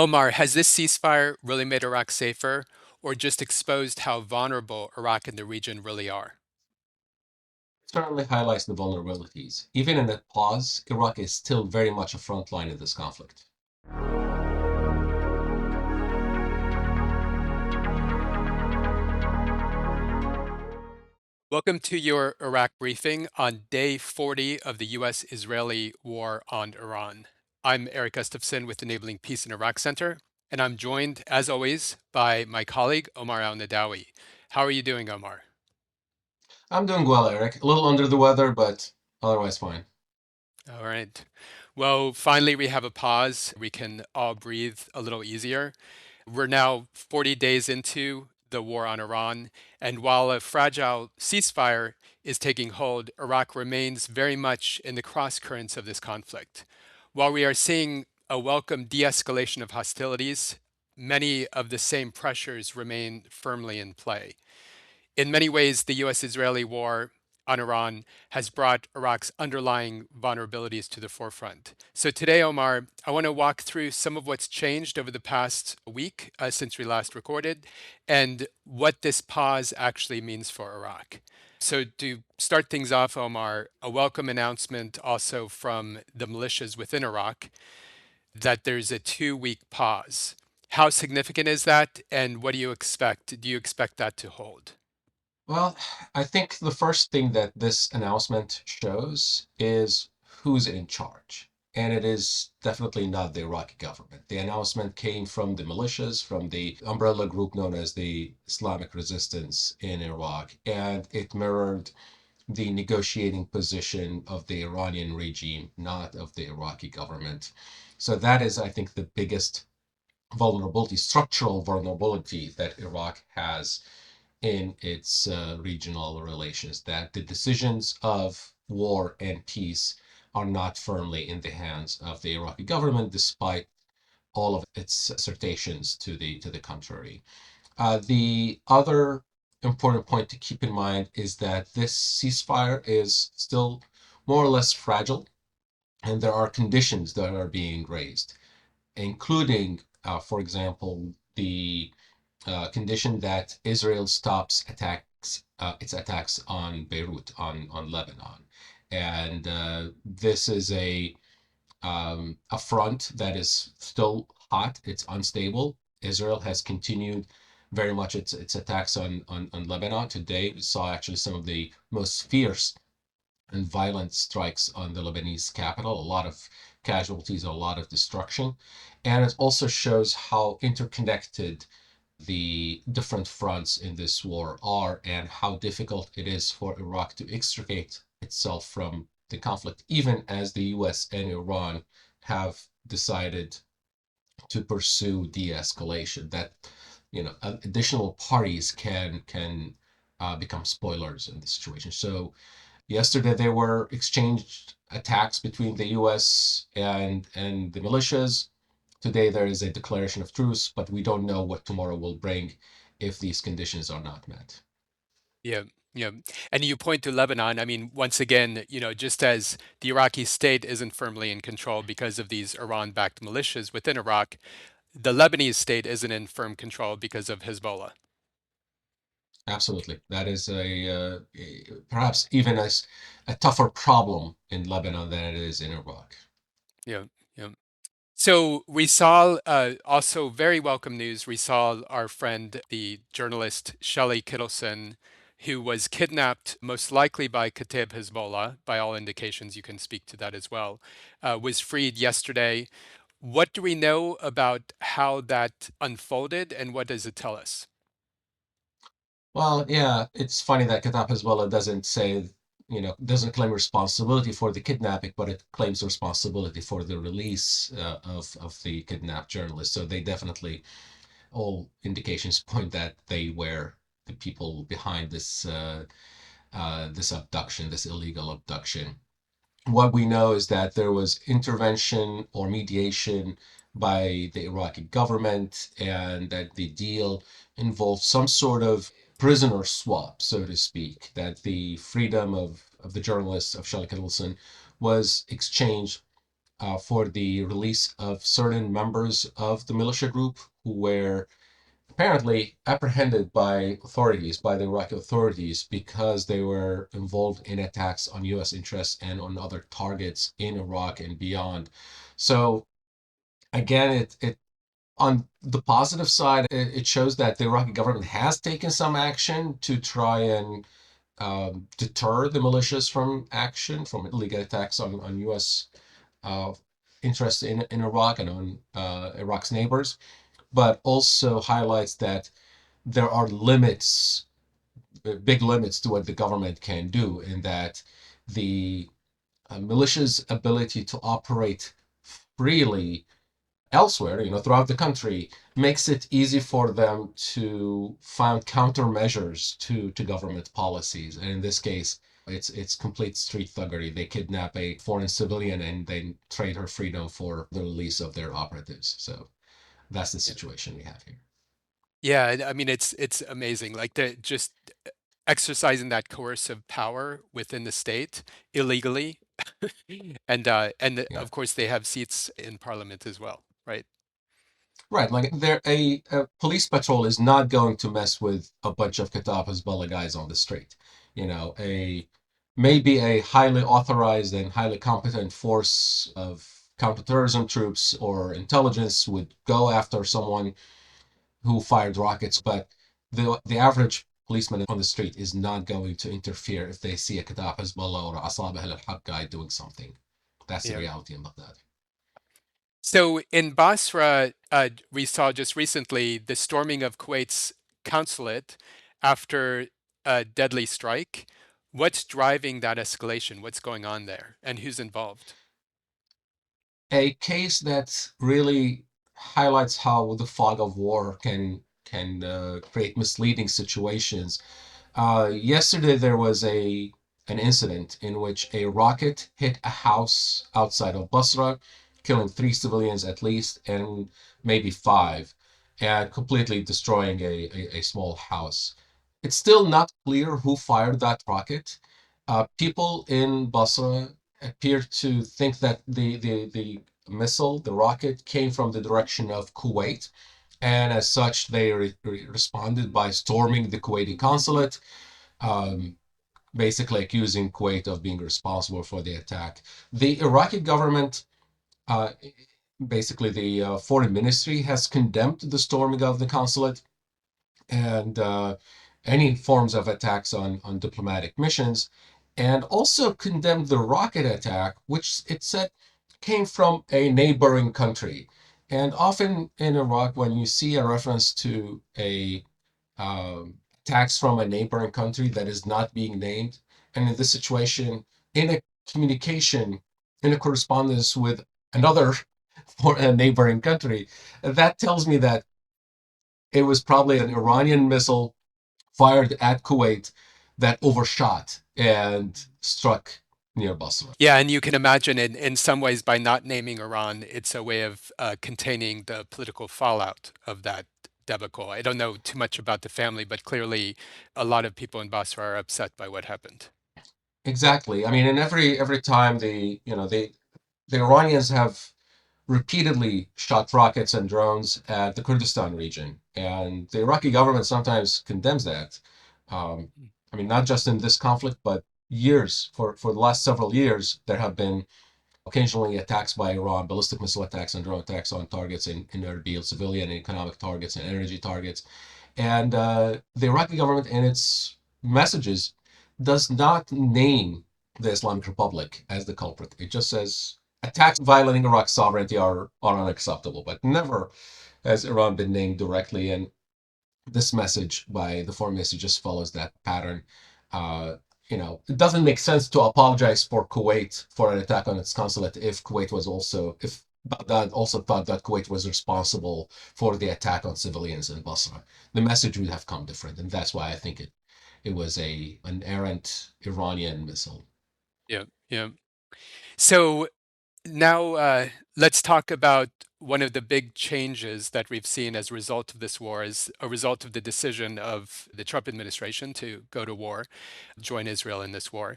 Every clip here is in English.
Omar, has this ceasefire really made Iraq safer or just exposed how vulnerable Iraq and the region really are? Certainly highlights the vulnerabilities. Even in a pause, Iraq is still very much a front line in this conflict. Welcome to your Iraq briefing on day 40 of the US Israeli war on Iran. I'm Erik Gustafson with Enabling Peace in Iraq Center, and I'm joined, as always, by my colleague Omar Al-Nidawi. How are you doing, Omar? I'm doing well, Eric. A little under the weather, but otherwise fine. All right. Well, finally, we have a pause. We can all breathe a little easier. We're now 40 days into the war on Iran, and while a fragile ceasefire is taking hold, Iraq remains very much in the cross currents of this conflict. While we are seeing a welcome de escalation of hostilities, many of the same pressures remain firmly in play. In many ways, the US Israeli war on Iran has brought Iraq's underlying vulnerabilities to the forefront. So today, Omar, I want to walk through some of what's changed over the past week since we last recorded and what this pause actually means for Iraq. So, to start things off, Omar, a welcome announcement also from the militias within Iraq that there's a 2 week pause. How significant is that, and what do you expect? Do you expect that to hold? Well, I think the first thing that this announcement shows is who's in charge. And it is definitely not the Iraqi government. The announcement came from the militias, from the umbrella group known as the Islamic Resistance in Iraq, and it mirrored the negotiating position of the Iranian regime, not of the Iraqi government. So that is, I think, the biggest vulnerability, structural vulnerability that Iraq has in its regional relations, that the decisions of war and peace are not firmly in the hands of the Iraqi government, despite all of its assertions to the contrary. The other important point to keep in mind is that this ceasefire is still more or less fragile, and there are conditions that are being raised, including, for example, the condition that Israel stops its attacks on Beirut, on Lebanon, and this is a front that is still hot. It's unstable. Israel has continued very much its attacks on Lebanon. Today, we saw actually some of the most fierce and violent strikes on the Lebanese capital, a lot of casualties, a lot of destruction. And it also shows how interconnected the different fronts in this war are and how difficult it is for Iraq to extricate itself from the conflict, even as the US and Iran have decided to pursue de-escalation. That additional parties can become spoilers in the situation. So yesterday there were exchanged attacks between the US and the militias. Today there is a declaration of truce, but we don't know what tomorrow will bring if these conditions are not met. Yeah, yeah. And you point to Lebanon. I mean, once again, just as the Iraqi state isn't firmly in control because of these Iran-backed militias within Iraq, the Lebanese state isn't in firm control because of Hezbollah. Absolutely. That is perhaps even as a tougher problem in Lebanon than it is in Iraq. Yeah, yeah. So we saw also very welcome news. We saw our friend, the journalist Shelley Kittleson, who was kidnapped most likely by Kateb Hezbollah. By all indications, you can speak to that as well. Was freed yesterday. What do we know about how that unfolded, and what does it tell us? Well, yeah, it's funny that Qatar Hezbollah doesn't say, doesn't claim responsibility for the kidnapping, but it claims responsibility for the release of the kidnapped journalist. So they definitely, all indications point that they were the people behind this abduction, this illegal abduction. What we know is that there was intervention or mediation by the Iraqi government, and that the deal involved some sort of prisoner swap, so to speak, that the freedom of the journalist of Shalik Wilson was exchanged for the release of certain members of the militia group who were apparently apprehended by authorities, by the Iraqi authorities, because they were involved in attacks on U.S. interests and on other targets in Iraq and beyond. So again, it on the positive side, it shows that the Iraqi government has taken some action to try and deter the militias from action, from illegal attacks on U.S. Uh, interests in Iraq and on Iraq's neighbors, but also highlights that there are limits, big limits to what the government can do, in that the militia's ability to operate freely elsewhere, throughout the country, makes it easy for them to find countermeasures to government policies. And in this case, it's complete street thuggery. They kidnap a foreign civilian and then trade her freedom for the release of their operatives. So that's the Yeah. situation we have here. Yeah, and I mean it's amazing. Like the just exercising that coercive power within the state illegally. And Yeah. of course they have seats in parliament as well, right? Right, like a police patrol is not going to mess with a bunch of Kataib Hezbollah guys on the street. A maybe a highly authorized and highly competent force of counterterrorism troops or intelligence would go after someone who fired rockets, but the average policeman on the street is not going to interfere if they see a Kataib Hezbollah or Asabah al-Haq guy doing something. That's the Yeah. reality about that. So in Basra, we saw just recently the storming of Kuwait's consulate after a deadly strike. What's driving that escalation? What's going on there? And who's involved? A case that really highlights how the fog of war can create misleading situations. Yesterday there was a an incident in which a rocket hit a house outside of Basra, killing three civilians at least, and maybe five, and completely destroying a small house. It's still not clear who fired that rocket. People in Basra appear to think that the missile, the rocket, came from the direction of Kuwait, and as such, they responded by storming the Kuwaiti consulate, um, basically accusing Kuwait of being responsible for the attack. The Iraqi government, uh, basically the foreign ministry, has condemned the storming of the consulate and any forms of attacks on diplomatic missions, and also condemned the rocket attack, which it said came from a neighboring country. And often in Iraq, when you see a reference to a attacks from a neighboring country that is not being named, and in this situation, in a communication, in a correspondence with another for a neighboring country, that tells me that it was probably an Iranian missile fired at Kuwait that overshot and struck near Basra. Yeah, and you can imagine in some ways by not naming Iran, it's a way of containing the political fallout of that debacle. I don't know too much about the family, but clearly a lot of people in Basra are upset by what happened. Exactly. I mean, and every time the Iranians have repeatedly shot rockets and drones at the Kurdistan region, and the Iraqi government sometimes condemns that. Um, I mean, not just in this conflict, but years for the last several years, there have been occasionally attacks by Iran, ballistic missile attacks and drone attacks on targets in Erbil, civilian and economic targets and energy targets. And the Iraqi government, in its messages, does not name the Islamic Republic as the culprit. It just says attacks violating Iraq's sovereignty are unacceptable, but never has Iran been named directly. And this message by the foreign ministry just follows that pattern. Uh, it doesn't make sense to apologize for Kuwait for an attack on its consulate if Baghdad also thought that Kuwait was responsible for the attack on civilians in Basra. The message would have come different, and that's why I think it was an errant Iranian missile. Yeah, yeah. So now let's talk about one of the big changes that we've seen as a result of this war, as a result of the decision of the Trump administration to go to war, join Israel in this war.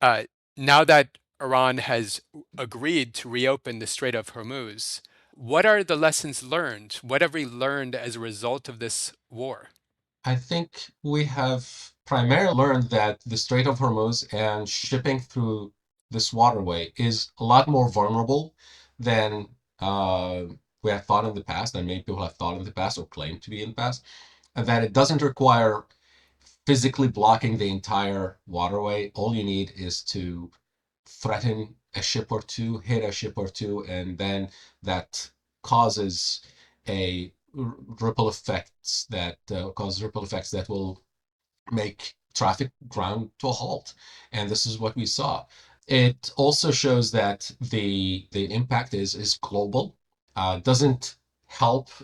Uh, Now that Iran has agreed to reopen the Strait of Hormuz. What are the lessons learned? What have we learned as a result of this war? I think we have primarily learned that the Strait of Hormuz and shipping through this waterway is a lot more vulnerable than we have thought in the past, and many people have thought in the past or claimed to be in the past, and that it doesn't require physically blocking the entire waterway. All you need is to threaten a ship or two, hit a ship or two, and then that causes a ripple effects that cause ripple effects that will make traffic ground to a halt. And this is what we saw. It also shows that the impact is global. Doesn't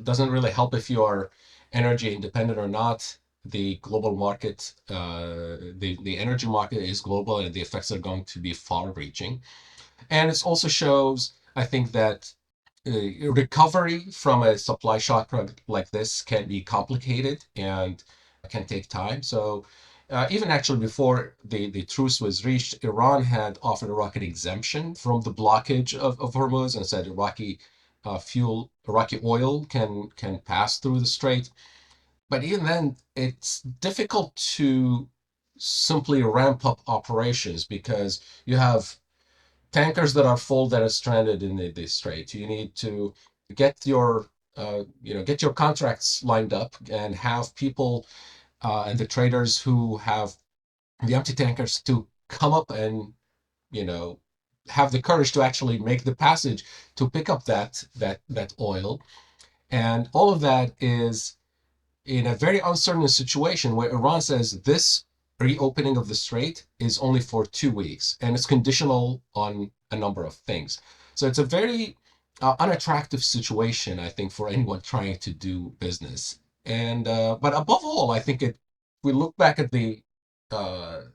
really help if you are energy independent or not. The global market, the energy market is global, and the effects are going to be far-reaching. And it also shows, I think, that recovery from a supply shock like this can be complicated and can take time. So even actually before the truce was reached, Iran had offered Iraq an exemption from the blockage of Hormuz and said Iraqi oil can pass through the strait. But even then, it's difficult to simply ramp up operations because you have tankers that are full that are stranded in the strait. You need to get your get your contracts lined up and have people and the traders who have the empty tankers to come up and you know have the courage to actually make the passage to pick up that oil. And all of that is in a very uncertain situation where Iran says this reopening of the strait is only for 2 weeks and it's conditional on a number of things. So it's a very unattractive situation, I think, for anyone trying to do business. And but above all, I think we look back at the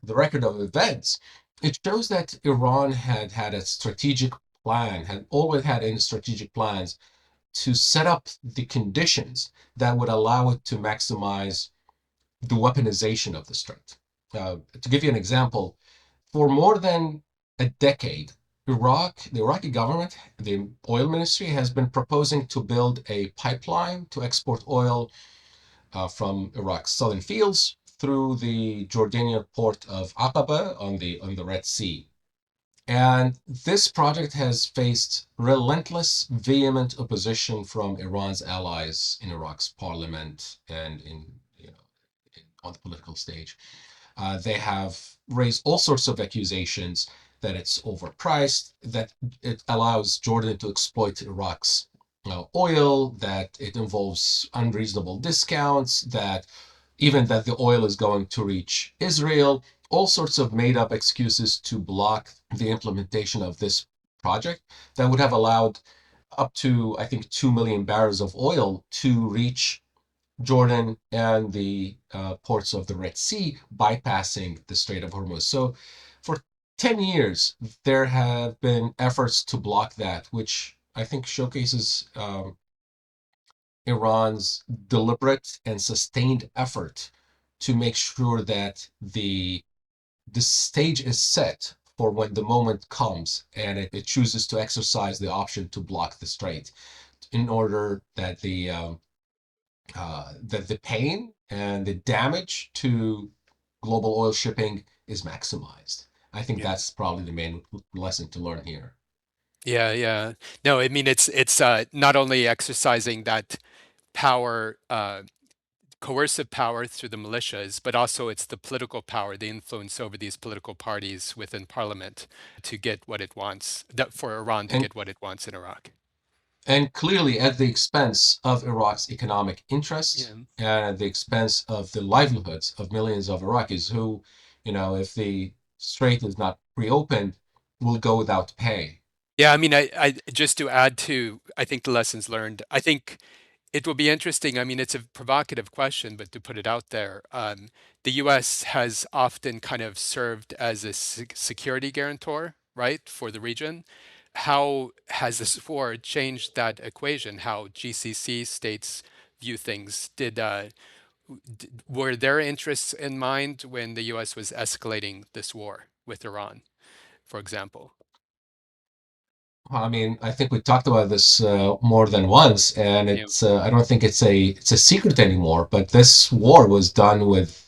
record of events, it shows that Iran had a strategic plan, had always had in strategic plans to set up the conditions that would allow it to maximize the weaponization of the strait. To give you an example, for more than a decade, the Iraqi government, the oil ministry, has been proposing to build a pipeline to export oil from Iraq's southern fields through the Jordanian port of Aqaba on the Red Sea. And this project has faced relentless, vehement opposition from Iran's allies in Iraq's parliament and on the political stage. They have raised all sorts of accusations that it's overpriced, that it allows Jordan to exploit Iraq's oil, that it involves unreasonable discounts, that the oil is going to reach Israel, all sorts of made up excuses to block the implementation of this project that would have allowed up to, I think, 2 million barrels of oil to reach Jordan and the ports of the Red Sea, bypassing the Strait of Hormuz. So for 10 years, there have been efforts to block that, which I think showcases Iran's deliberate and sustained effort to make sure that the stage is set for when the moment comes and it chooses to exercise the option to block the strait in order that the pain and the damage to global oil shipping is maximized. I think Yeah. that's probably the main lesson to learn here. Yeah, yeah. No, I mean it's not only exercising that power, coercive power through the militias, but also it's the political power, the influence over these political parties within parliament to get what it wants, that for Iran to And get what it wants in Iraq. and clearly at the expense of Iraq's economic interests Yeah. and at the expense of the livelihoods of millions of Iraqis who, if the strait is not reopened, will go without pay. Yeah, I mean, I just to add to, I think the lessons learned. I think it will be interesting. I mean, it's a provocative question, but to put it out there, the U.S. has often kind of served as a security guarantor, right, for the region. How has this war changed that equation? How GCC states view things? Were their interests in mind when the U.S. was escalating this war with Iran, for example? I mean, I think we talked about this more than once, and Yeah, it's I don't think it's a secret anymore. But this war was done with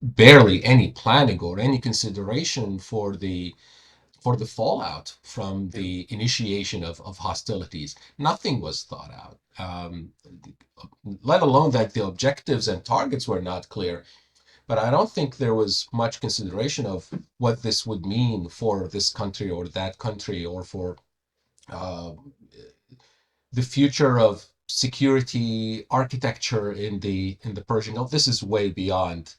barely any planning or any consideration for the fallout from yeah, the initiation of hostilities. Nothing was thought out, let alone that the objectives and targets were not clear. But I don't think there was much consideration of what this would mean for this country or that country, or for uh, the future of security architecture in the Persian Gulf. This is way beyond,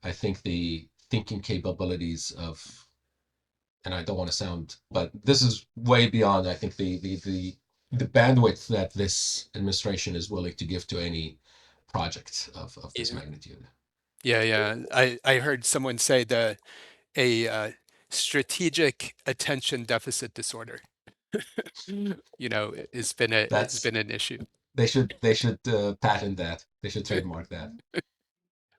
I think, the thinking capabilities of, and I don't want to sound, but this is way beyond, I think, the bandwidth that this administration is willing to give to any project of this yeah, magnitude. yeah, yeah. I heard someone say a strategic attention deficit disorder. It's That's been an issue. they should patent that. They should trademark that.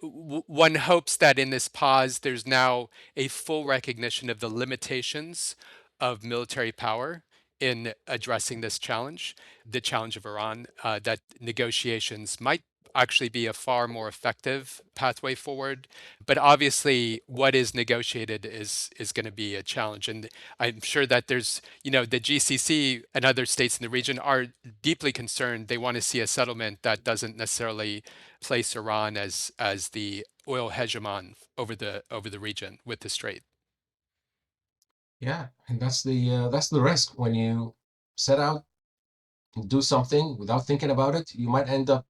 One hopes that in this pause, there's now a full recognition of the limitations of military power in addressing this challenge, the challenge of Iran, that negotiations might actually be a far more effective pathway forward. But obviously, what is negotiated is going to be a challenge. And I'm sure that the GCC and other states in the region are deeply concerned. They want to see a settlement that doesn't necessarily place Iran as the oil hegemon over the region with the strait. Yeah, and that's the risk when you set out and do something without thinking about it. You might end up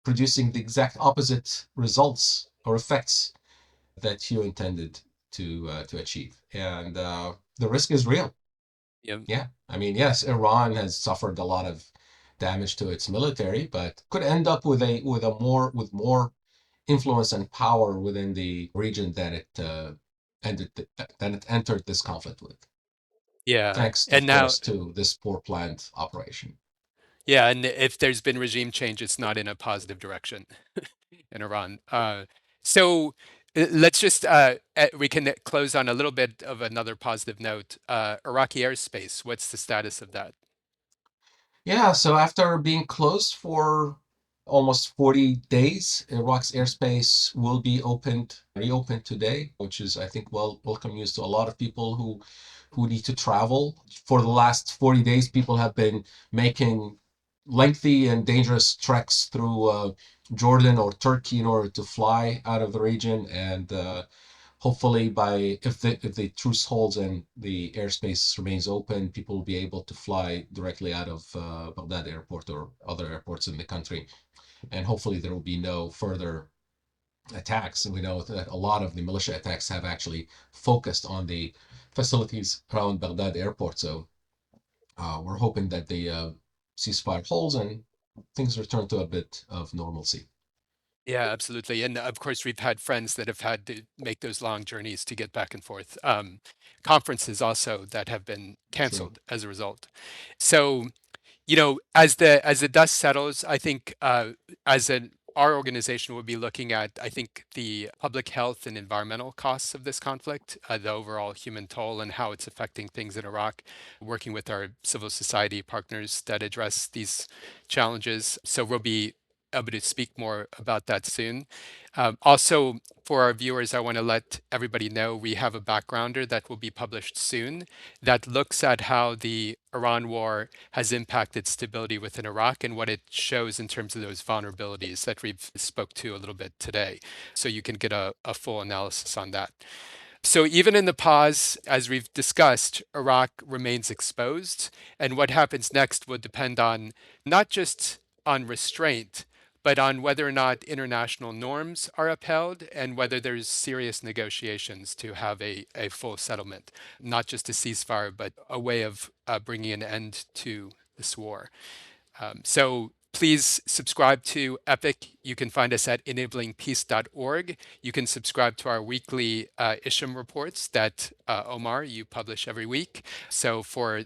producing the exact opposite results or effects that you intended to achieve, and the risk is real. Yeah, Yeah, I mean, yes, Iran has suffered a lot of damage to its military, but could end up with more influence and power within the region than it entered this conflict with, yeah, thanks, and of now, course, to this poor planned operation. yeah, and if there's been regime change, it's not in a positive direction in Iran. So let's just we can close on a little bit of another positive note. Iraqi airspace, what's the status of that? Yeah, so after being closed for almost 40 days, Iraq's airspace will be reopened today, which is, I think, welcome news to a lot of people who need to travel. For the last 40 days, people have been making lengthy and dangerous treks through Jordan or Turkey in order to fly out of the region, and hopefully, by if the truce holds and the airspace remains open, people will be able to fly directly out of Baghdad airport or other airports in the country, and hopefully there will be no further attacks. And we know that a lot of the militia attacks have actually focused on the facilities around Baghdad airport. So we're hoping that the ceasefire holds and things return to a bit of normalcy. Yeah, absolutely. And of course, we've had friends that have had to make those long journeys to get back and forth. Conferences also that have been True. canceled as a result. So, as the dust settles, I think as an our organization will be looking at, I think, the public health and environmental costs of this conflict, the overall human toll, and how it's affecting things in Iraq, working with our civil society partners that address these challenges. So we'll be able to speak more about that soon. Also, for our viewers, I want to let everybody know we have a backgrounder that will be published soon that looks at how the Iran war has impacted stability within Iraq and what it shows in terms of those vulnerabilities that we've spoke to a little bit today. So you can get a full analysis on that. So even in the pause, as we've discussed, Iraq remains exposed, and what happens next will depend on not just on restraint, but on whether or not international norms are upheld and whether there's serious negotiations to have a full settlement, not just a ceasefire, but a way of bringing an end to this war. So please subscribe to Epic. You can find us at enablingpeace.org. You can subscribe to our weekly Isham reports that Omar, you publish every week. So for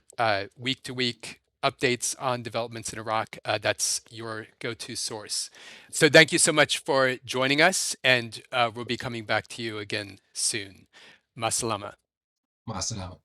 week to week updates on developments in Iraq, that's your go-to source. So thank you so much for joining us, and we'll be coming back to you again soon. Masalama. Masalama.